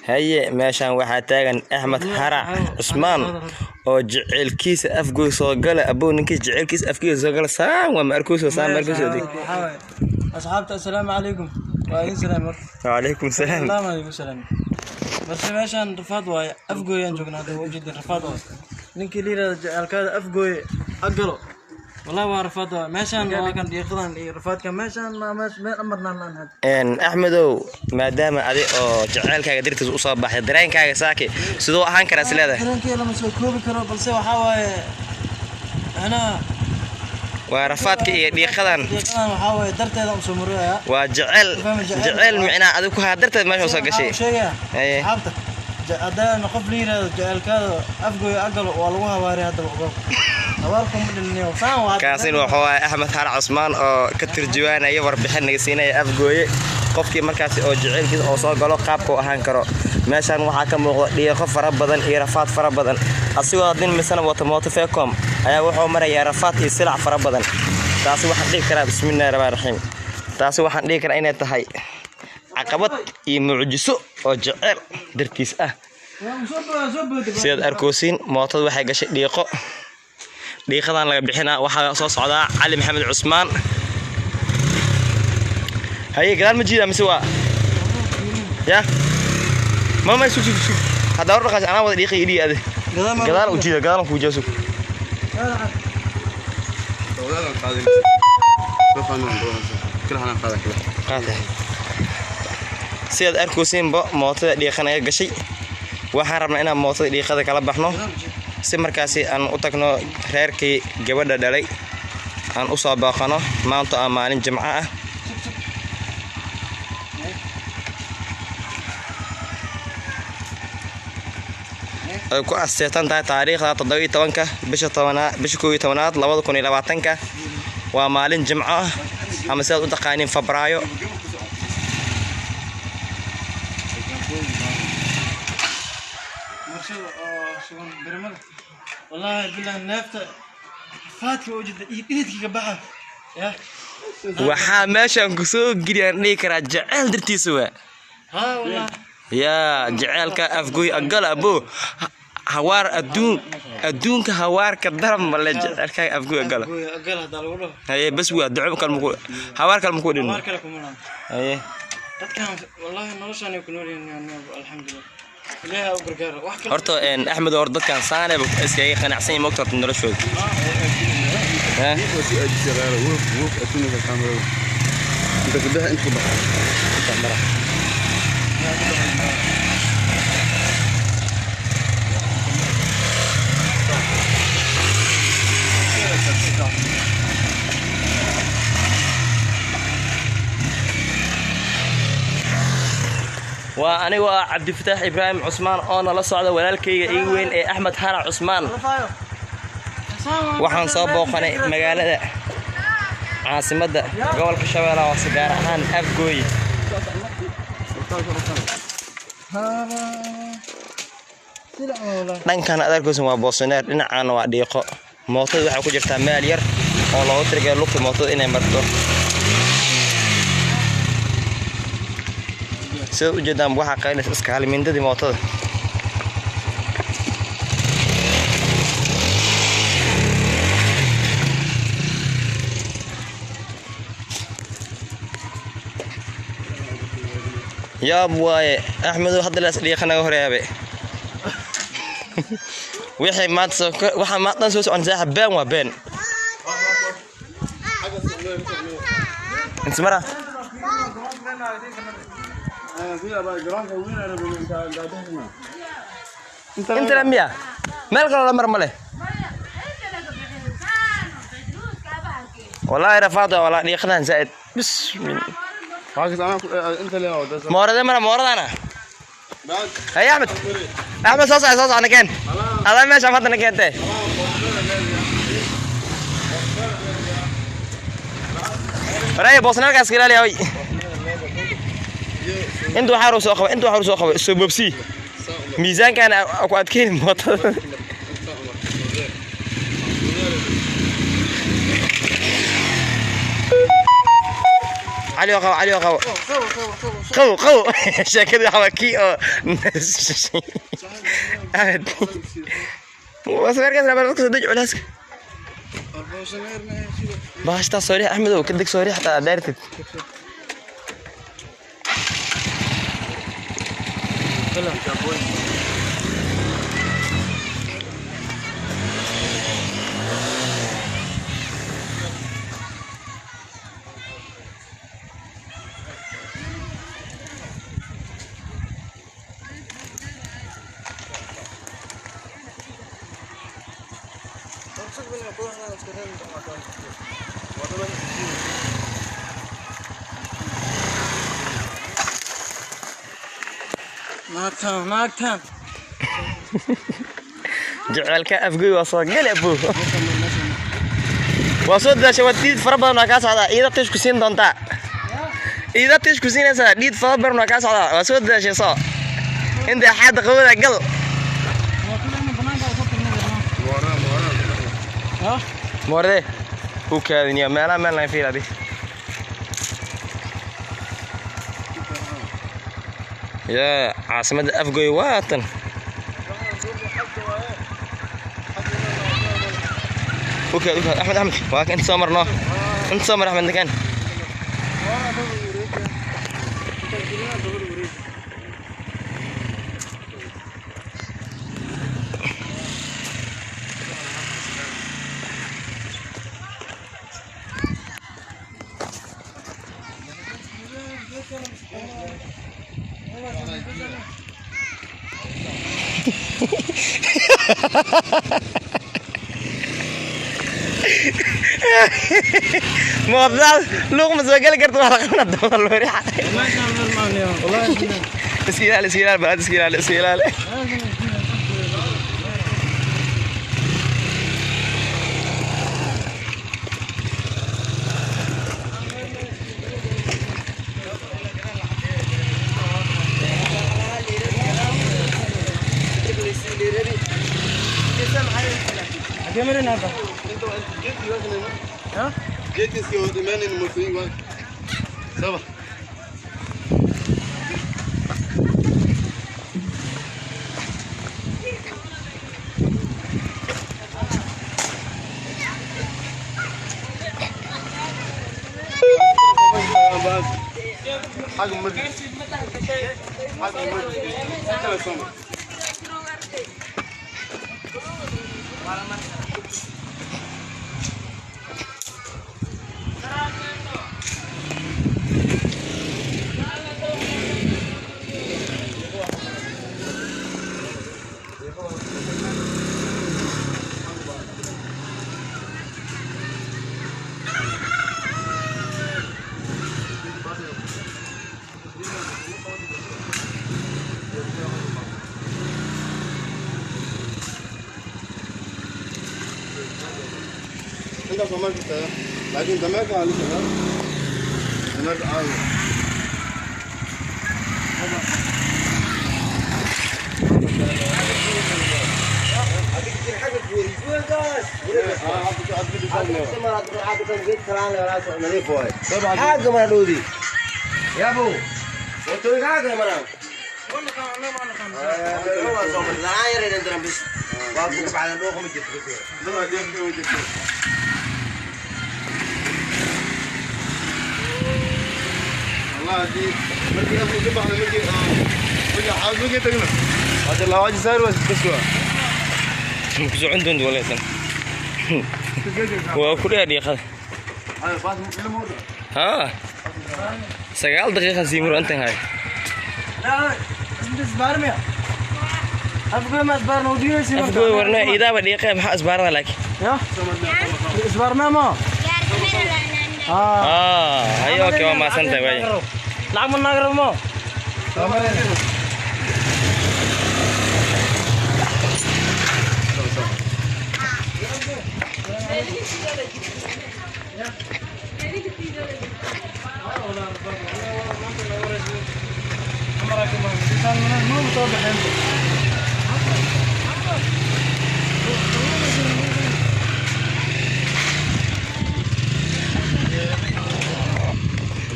هي ماشان waxaa taagan Axmed Harac Cusmaan oo jecelkiisa afgoy soo gala abo ninkii jecelkiisa afkiisa soo gala saan waa markuuso asxaabta assalaamu calaykum wa alaykum salaam بس ماشان رفاض واي افقوي انجونا هذا وجد رفاض نينكي ليرا جعلكاده افقوي اقلو والله ما رفاض ماشان كان يقدان رفاض كان ماشان ما امرنا لان ان احمدو maadaama adi oo jaceelkaaga dirtiis u soo baxay dareenkaaga saaki sidoo ahaan kara isleedahay dareenkaaga lama soo koobi karo balse waxa waaye ana ورفاتك إيه دقيقة وحاول درتها أمس مريها وجعل معنا هذا كلها درتها ما هو صار شيء. أيه. حابته. هذا نقف لي جعل كذا أفقو أقل والله واري هذا الوقت. أوركم من اليوم سام. كاسين وحوا أحمد هرع عثمان أو كتر جوانا يور بحنا سينا أفقوي قفكي مركز أو جعل كذا أو صار قالوا قابكو أهانكرو. ماشان وحكم لي خف ربضن إيه رفات فربضن. أصيوا دين مثلا وتموتفيكم. ayaa wuxuu marayaa rafaad iyo silac fara badan taasi waxaan dhigi karaa bismillaahir rahmaanir rahiim taasi waxaan dhigi karaa inay tahay caqabad iyo mucjiso oo jacayl dartiis ah sida arkoosin mootada waxay gashay dhiiqadan laga bixinaa waxa soo socda Cali Maxamed Cusmaan haye gadaal ma jiida mise waa ya mama sug hada warqas ana wada dhiiqay idii ade gadaal u jiida gadaal ku jaaso سيد أركوسين بق موتة ديخنا جشي وحرمنا إن موتة ديخنا كلا بحنا سمر كاسي أن أتكنا خير كي جواد دلي أن أصاب خنا ما أنت أمان جماعة ku asteetan taariikhda 17ka bisha 12 2020 waa maalin jimco ah ama sida u taqaaniin Febraayo والله بالله نافت فاتك وجد ايدك كبحه يا waxa meeshan ku soo giriyaan kara jacayl dirtiisa waa ها والله يا جعلك أفقوي أقل أبو هوار أدونك هوار كدرم ولا جعلك أفقوي أقل أقل هذا الوضع هي بس هو دعوة كلمقول هوار كلمقول هوار كلمقول هي والله نرشان يكونون الحمد لله ليه أبرجار هرتو إن أحمد ورد كان صانع إسكاي قناع سين مكتر تندرشوا ها وقف أتوني في الكاميرا أنت كده أنت بقى الكاميرا وأنا وعبد الفتاح إبراهيم عثمان أنا لا صعد ولا الكي وين أحمد هرع عثمان waxaan soo booqanay magaalada caasimada gobolka Shabeellaha Hoose gaar ahaan Afgooy dhankan adarkoosan waa boosaneer dhinacana waa dhiiqo mootada waxa ku jirta meel yar oo loo tirgay lugta mootada inay marto sida u jeedaan waxa qaynaysa iska halmindadii mootada يا بواي أحمد هذا اللي خلنا هريبة وحي ما تسوق وحي ما تنسوس عن زاح بين وبين انت مرة انت لميا مالك ولا مرة ماله والله رفاضة والله اللي خلنا زائد بس من أنت اللي هو مورد أنا هيا أحمد صوص أنا كان هذا ما شافت أنا كنت رأي بوسنا كاسكيلا لي هاي أنتوا حارس أخوة السبوبسي ميزان كان أقعد كين موت علي وقو علي وقو قو قو شكل حواكي وصغير كذا بس دج علاسك باش تصوري احمد وكدك صوري حتى دايرتك naagtaan jecelka afgoy waa soo gal abu waa soo daashay wadiid fara badan waa ka socda iyada tish ku siin doonta iyada tish ku siinaysa diid fara badan waa ka socda waa soo daashay soo inta xad qowda gal moorde u kaadiniya meelaha fiiradi يا عاصمة أفقوي واتن اوكي احمد واك انت سامر انت سامر احمد كان موضوع لقمة زوجة قرط ولا قمنا الدولار الوريحة والله اسكيلال بعد اسكيلال كاميرا هذا ها جيت اسكي ودمان المصريين وين سوا حاجه مجلس حاجه مجلس انت كمان كنت لكن دماغك على الشباب دماغك عاوز حاجة مرة دودي يا ابو وتوي حاجة مرة والله انا ما والله صوب الزعاير اللي عندنا بس واقف على دوخهم الجد والله دي مجي ابو جبع مجي حاجه مجي تقنا هذا الواجي صار بس كسوه مكسو عندهم ولا يتم وكل هذه خذ هذا فاضي الموضوع ها سجال دقيقة زيمر أنت هاي لا بس بارميا أفقوي ما أسبارنا وديو يسير أفقوي ورنا إذا بدقيقة بح أسبارنا لك يا أسبار ما أيوة كم ما سنت باي لا من ناقر ما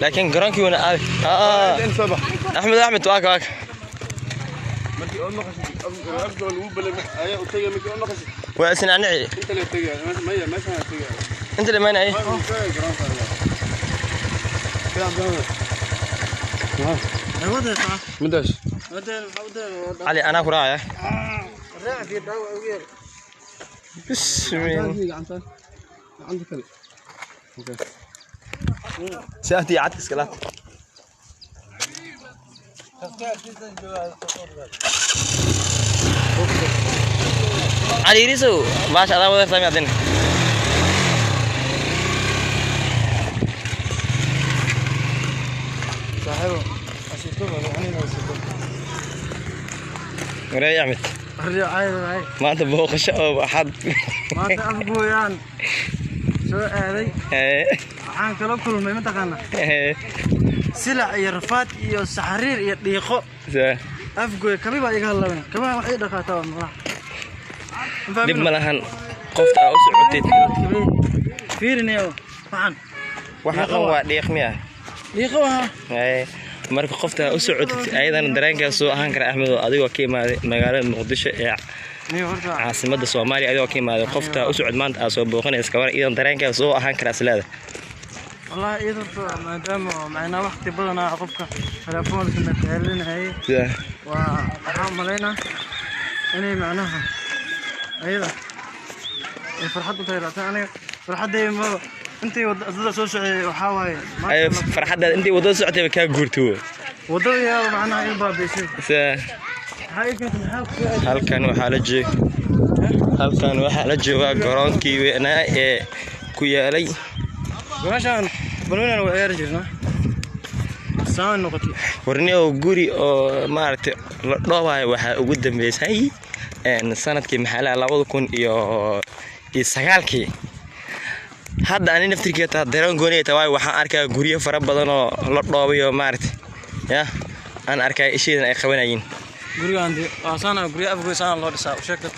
لكن جرانكي وانا انت صباح احمد واك markii oo noqoshii afgo lagu balay ayaa u tagay markii oo noqoshii waa isnaanci inta la tagay maya meesha la tagay انت اللي مانع ايه هودا صح مداش هودا علي انا كراعه الراعي في دواء وغير بسم الله عندك ساعتي عاد اسكلات علي ريسو ما شاء الله ولا فاهم يعطيني صاحبه اشوفه يعني وراي احمد الرعاية ما انت بوقش او احد ما تأبقويان سو aaday ايه waxaan kala kulmay ma taqaana silac iyo rafaad iyo saxariir iyo dhiiqo afgooy kabiba iga halabeen kabaha wax ay dhaqaataa ma dib malahan qofta u socotay fiirinayo waxaan waa dhiiqmiya dhiiqo marka qofta u socotay ayadana dareenkaas soo ahaan kara Axmed oo adigoo ka imaaday magaalada Muqdisho ee caasimada Soomaaliya adigoo ka imaaday qofta u socod maanta aad soo booqanaysa kabar idan dareenkaas soo ahaan kara islaada والله إذا ما دام معنا وقت بدنا قفك تلفونك نتكلم هاي وحاملينا أنا معناها أيضا فرحت طيرت أنا فرحت ما أنت وضد سوسع وحاوي أي فرحت أنت وضد سوسع بكا جورتو وضد يا معناها يبغى بيصير هاي كنت نحاول هل كان وحالجي وقرانكي وأنا كويالي وعشان بنونا وعيار جرنا سان نقطي ورني أو جوري أو ما أعرف ضواي واحد قدام بس هاي إن سنة كي محلها لابد يكون يسهالكي هذا أنا نفتكر كده درون جوني تواي واحد أركا جوري فرب بدنا ضواي ما أعرف يا أنا أركا شيء أنا خوينين جوري عندي أصلا جوري أبغى سان الله يساعد شكل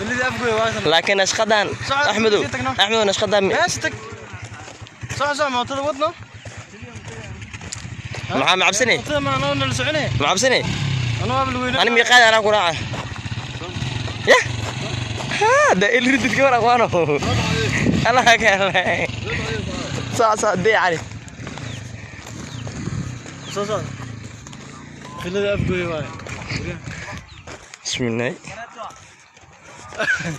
اللي أبغى واحد لكن أشخدان أحمد أشخدان استك صح ما تضبطنا مع عبسني ما أنا نلسعني مع عبسني أنا قبل وين أنا ميقاد أنا قراعة يا ده اللي ردت كمان أخوانه أنا كان صح دي علي صح في اللي أبغى واحد بسم الله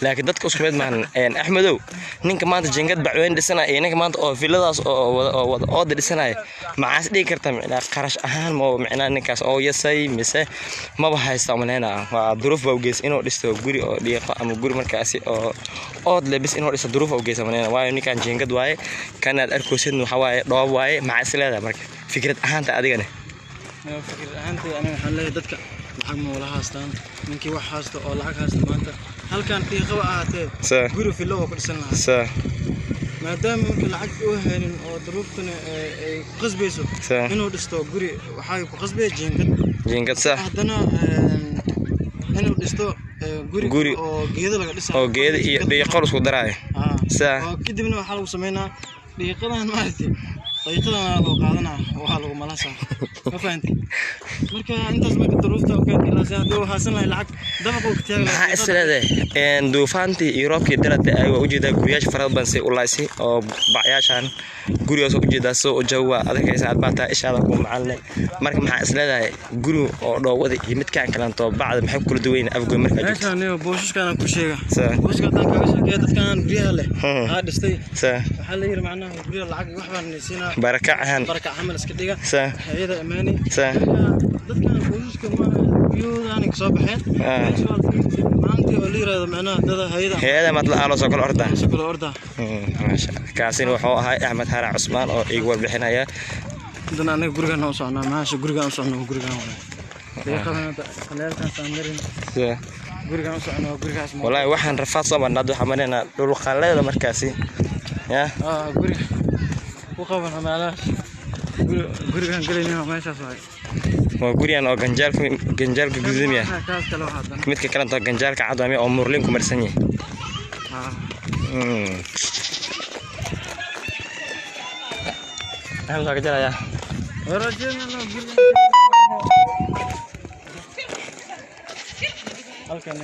laakiin dadka isku mid maahan Axmedow ninka maanta jingad bacweyn dhisana iyo ninka maanta oo filadaas oo dhisanay macaas dhig karta macna qarash ahaan ma macna ninkaas oo yasay mise ma bahaysta malena waa duruuf baa u gees inuu dhisto guri oo dhiiqo ama guri markaasi oo lebis inuu dhisto duruuf u gees malena waayo ninkan jingad waaye kanaad arkoosid waxa waaye dhoob waaye macaas leedahay marka fikrad ahaanta adigana fikrad ahaanta ana waxaan leeyahay dadka lacag ma wala haastaan ninkii wax haasto oo lacag haasta maanta halkan dhiiqo ahaatee guri filo oo ku dhisan lahaa maadaama markii lacag uu helin oo duruuftana ay qasbayso inuu dhisto guri waxa ku qasbay jingad sax hadana inuu dhisto guri oo geedo laga dhiso oo geedo iyo dhiiqo isku daraayo sax kadibna waxa lagu sameeynaa dhiiqadan maartay طريقتنا لو قادنا وحلو ملاسا ما فهمت marka intaas ma duruufta oo ka ilaasan doo haasan la lacag dabaq oo ka maxaa isleedahay duufaantii Europe dalada ay u jeedaa guriyaash farad badan si u laaysi oo bacyaashan guriyaas u jeedaa soo jawa adagaysa aad baata ishaada ku macalin marka maxaa isleedahay guri oo dhoowada iyo mid kaan kalanto bacda maxay kula duweyn afgo marka joogto meeshaan iyo booshaskana ku sheega booshka tan ka sheegay dadkan guriyaha leh dhistay waxa la yiri macnaha guriyaha lacag wax baan siinaa baraka ahaan iska dhiga hay'ada amaani dadkan booliska ma biyoodan ka soo baxeen maanta oo liirada macnaha dada hay'ada madla aalo soo kala orda maasha kaasin wuxuu ahaa Axmed Hara Cusmaan oo igu warbixinaya dana anaga gurigan oo socnaa maasha gurigan oo socnaa gurigan qaleelkan saamirin gurigan oo socnaa gurigaas wallahi waxaan rafaad soo marnaa waxa marina dhul qaleelada markaasi ya guri وقبل همالاش قري كان قليل هنا ما يشافه وقريان أو جنجال جزمية كميت كلام تو جنجال كعدامي أو مرلين كمرسني Axmed waa ka jarayaa. ورجعنا halkan